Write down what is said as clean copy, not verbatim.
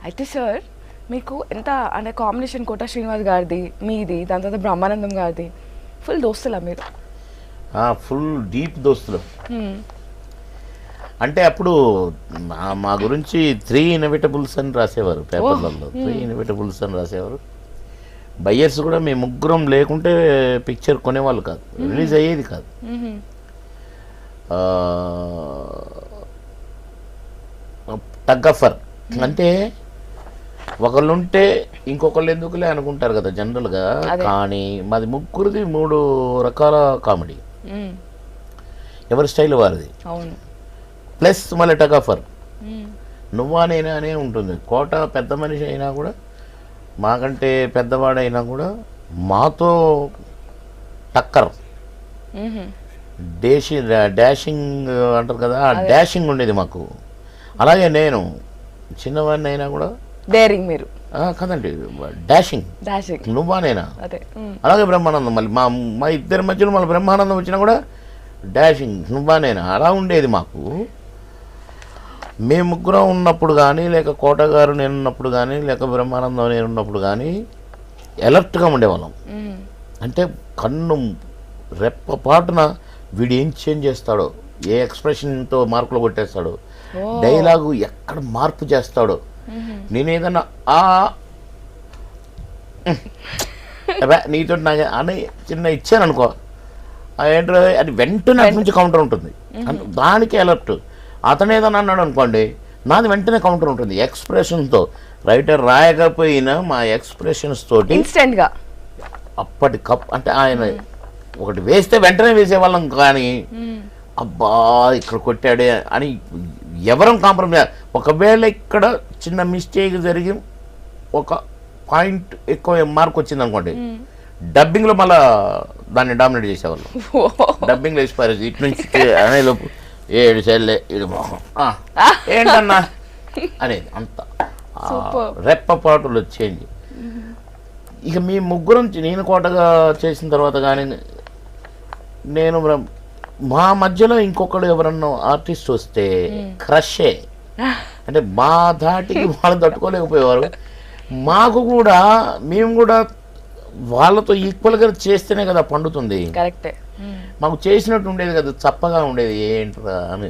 అయితే సార్ మీకు ఎంత అంటే కాంబినేషన్ కోట శ్రీనివాస్ గారిది మీది దాని తర్వాత బ్రహ్మానందం గారిది ఫుల్ దోస్తులా మీరు? ఫుల్ డీప్ దోస్తులు. అంటే అప్పుడు మా గురించి 3 ఇన్ఎవిటబుల్స్ అని రాసేవారు పేపర్లలో. 3 ఇన్ఎవిటబుల్స్ అని రాసేవారు. బయ్యర్స్ కూడా మేము ముగ్గురం లేకుంటే పిక్చర్ కొనేవాళ్ళు కాదు, రిలీజ్ అయ్యేది కాదు. టగ్గఫర్ అంటే ఒకళ్ళుంటే ఇంకొకళ్ళు ఎందుకులే అనుకుంటారు కదా జనరల్గా. కానీ మాది ముగ్గురిది 3 రకాల కామెడీ, ఎవరి స్టైల్ వారిది. ప్లస్ మళ్ళీ టగఫర్ నువ్వా నేనా అనే ఉంటుంది. కోట పెద్ద మనిషి అయినా కూడా, మాకంటే పెద్దవాడైనా కూడా మాతో టక్కర్, డాషింగ్ అంటారు కదా, ఆ డాషింగ్ ఉండేది మాకు. అలాగే నేను చిన్నవాడిని అయినా కూడా డేరింగ్ మీరు కదండి, డాషింగ్ నువ్వా నేనా. అలాగే బ్రహ్మానందం మళ్ళీ మా ఇద్దరి మధ్యలో మళ్ళీ బ్రహ్మానందం వచ్చినా కూడా డాషింగ్ నువ్వా నేనా అలా ఉండేది మాకు. మేము ముగ్గురం ఉన్నప్పుడు కానీ, లేక కోట గారు నేను ఉన్నప్పుడు కానీ, లేక బ్రహ్మానందం నేను ఉన్నప్పుడు కానీ అలర్ట్గా ఉండేవాళ్ళం. అంటే కన్ను రెప్పపాటున వీడు ఏం చేంజ్ చేస్తాడో, ఏ ఎక్స్ప్రెషన్తో మార్కులు కొట్టేస్తాడో, డైలాగు ఎక్కడ మార్పు చేస్తాడో. నేనేదన్నా నీతో నాకు అని చిన్న ఇచ్చాను అనుకో, ఏంటో అది వెంటనే అటు నుంచి కౌంటర్ ఉంటుంది. దానికి అలర్ట్. అతను ఏదన్నా అన్నాడు అనుకోండి, నాది వెంటనే కౌంటర్ ఉంటుంది ఎక్స్ప్రెషన్తో. రైటర్ రాయకపోయినా మా ఎక్స్ప్రెషన్స్ తోటి ఇన్స్టెంట్గా అప్పటికప్పుడు, అంటే ఆయన ఒకటి వేస్తే వెంటనే వేసేవాళ్ళం. కానీ అబ్బా ఇక్కడ కొట్టాడే అని ఎవరం కాంప్రమైజ్. ఒకవేళ ఇక్కడ చిన్న మిస్టేక్ జరిగి ఒక పాయింట్ ఎక్కువ మార్క్ వచ్చింది అనుకోండి, డబ్బింగ్లో మళ్ళీ దాన్ని డామినేట్ చేసేవాళ్ళం. డబ్బింగ్లో వేసిపారేసి ఇటు నుంచి అనేలోపు 7 చెల్లె ఇది మొహం ఏంటన్నా అనేది అంత రెప్పపాటులో చేంజ్. ఇక మీ ముగ్గురం నేను కోటగా చేసిన తర్వాత కానీ, నేను మా మధ్యలో ఇంకొకడు ఎవరన్నా ఆర్టిస్ట్ వస్తే క్రషే. అంటే మా ధాటికి వాళ్ళు తట్టుకోలేకపోయేవారు. మాకు కూడా మేము కూడా వాళ్ళతో ఈక్వల్గా చేస్తేనే కదా పండుతుంది. కరెక్టే. మాకు చేసినట్టు ఉండేది కదా, చప్పగా ఉండేది ఏంట్రా అని.